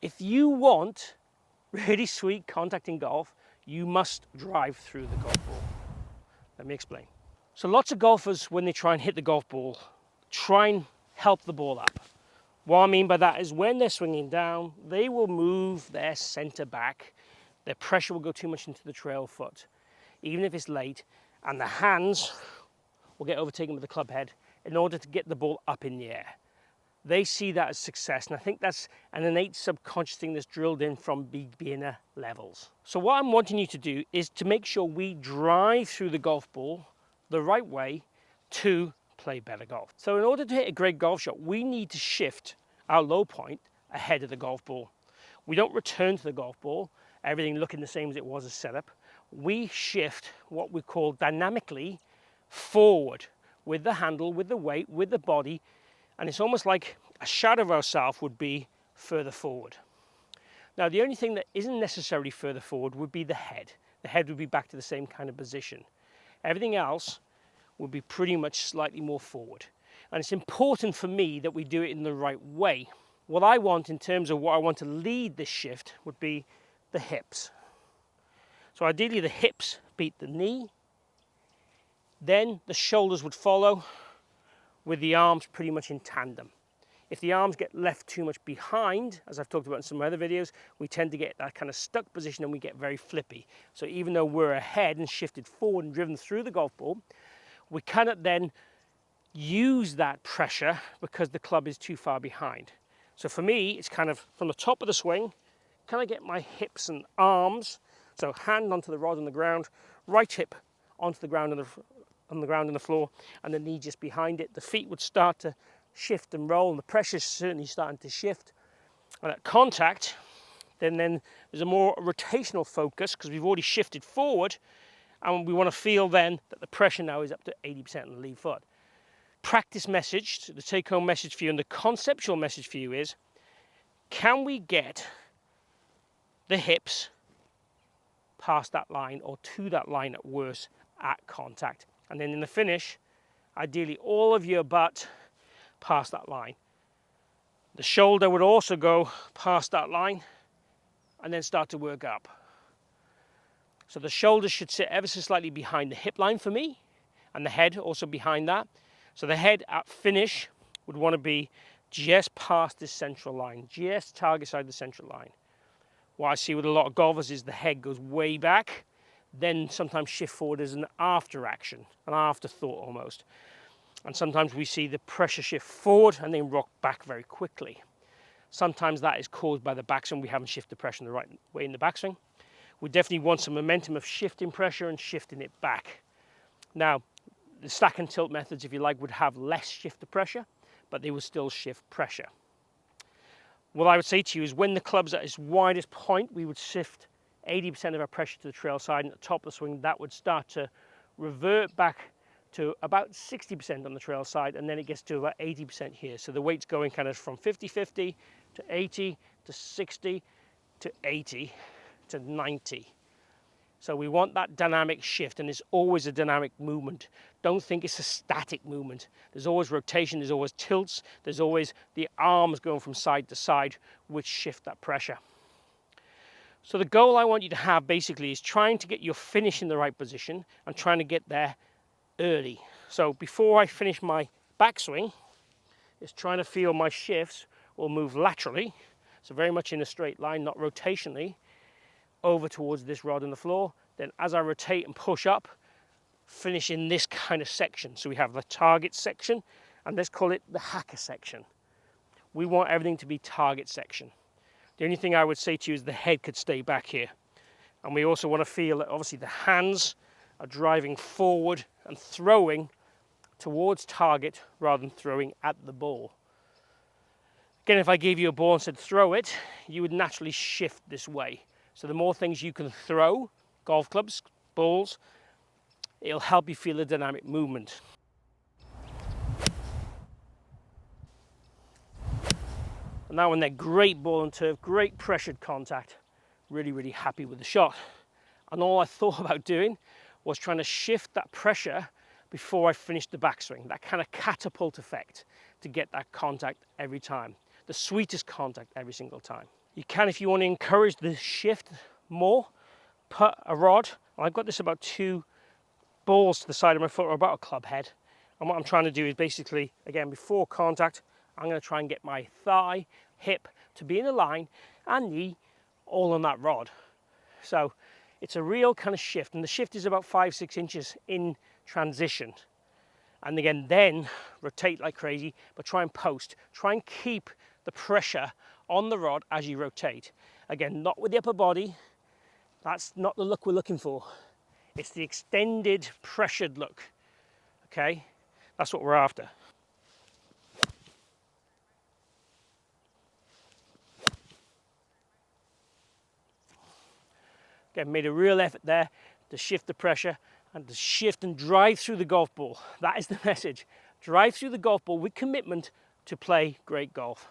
If you want really sweet contact in golf, you must drive through the golf ball. Let me explain. So lots of golfers, when they try and hit the golf ball, try and help the ball up. What I mean by that is when they're swinging down, they will move their center back. Their pressure will go too much into the trail foot, even if it's late, and the hands will get overtaken with the club head in order to get the ball up in the air. They see that as success, and I think that's an innate subconscious thing that's drilled in from beginner levels. So what I'm wanting you to do is to make sure we drive through the golf ball the right way to play better golf. So in order to hit a great golf shot, we need to shift our low point ahead of the golf ball. We don't return to the golf ball, everything looking the same as it was as setup. We shift what we call dynamically forward with the handle, with the weight, with the body, and it's almost like a shadow of ourselves would be further forward. Now, the only thing that isn't necessarily further forward would be the head. The head would be back to the same kind of position. Everything else would be pretty much slightly more forward. And it's important for me that we do it in the right way. What I want in terms of what I want to lead this shift would be the hips. So ideally the hips beat the knee, then the shoulders would follow, with the arms pretty much in tandem. If the arms get left too much behind, as I've talked about in some other videos, we tend to get that kind of stuck position and we get very flippy. So even though we're ahead and shifted forward and driven through the golf ball, we cannot then use that pressure because the club is too far behind. So for me, it's kind of from the top of the swing, can I get my hips and arms, so hand onto the rod on the ground, right hip onto the ground on the ground and the floor, and the knee just behind it. The feet would start to shift and roll, and the pressure's certainly starting to shift. And at contact, then there's a more rotational focus because we've already shifted forward, and we want to feel then that the pressure now is up to 80% on the lead foot. Practice message, the take-home message for you, and the conceptual message for you is, can we get the hips past that line or to that line at worst at contact? And then in the finish, ideally all of your butt past that line. The shoulder would also go past that line and then start to work up. So the shoulders should sit ever so slightly behind the hip line for me, and the head also behind that. So the head at finish would want to be just past this central line, just target side the central line. What I see with a lot of golfers is the head goes way back, then sometimes shift forward as an after action, an afterthought almost. And sometimes we see the pressure shift forward and then rock back very quickly. Sometimes that is caused by the backswing. We haven't shifted the pressure in the right way in the backswing. We definitely want some momentum of shifting pressure and shifting it back. Now, the stack and tilt methods, if you like, would have less shift of pressure, but they will still shift pressure. What I would say to you is when the club's at its widest point, we would shift 80% of our pressure to the trail side, and at the top of the swing that would start to revert back to about 60% on the trail side, and then it gets to about 80% here. So the weight's going kind of from 50-50 to 80 to 60 to 80 to 90. So we want that dynamic shift, and it's always a dynamic movement. Don't think it's a static movement. There's always rotation, there's always tilts, there's always the arms going from side to side, which shift that pressure. So the goal I want you to have basically is trying to get your finish in the right position and trying to get there early. So before I finish my backswing, it's trying to feel my shifts will move laterally, so very much in a straight line, not rotationally, over towards this rod on the floor. Then as I rotate and push up, finish in this kind of section. So we have the target section, and let's call it the hacker section. We want everything to be target section. The only thing I would say to you is the head could stay back here. And we also want to feel that obviously the hands are driving forward and throwing towards target rather than throwing at the ball. Again, if I gave you a ball and said throw it, you would naturally shift this way. So the more things you can throw, golf clubs, balls, it'll help you feel a dynamic movement. And now when they're great ball and turf, great pressured contact, really, really happy with the shot. And all I thought about doing was trying to shift that pressure before I finished the backswing, that kind of catapult effect to get that contact every time, the sweetest contact every single time. You can, if you want to encourage the shift more, put a rod. I've got this about 2 balls to the side of my foot, or about a club head. And what I'm trying to do is basically, again, before contact, I'm going to try and get my thigh, hip to be in a line, and knee all on that rod. So it's a real kind of shift, and the shift is about 5-6 inches in transition. And again, then rotate like crazy, but try and post. Try and keep the pressure on the rod as you rotate. Again, not with the upper body. That's not the look we're looking for. It's the extended, pressured look. Okay? That's what we're after. Again, made a real effort there to shift the pressure and to shift and drive through the golf ball. That is the message. Drive through the golf ball with commitment to play great golf.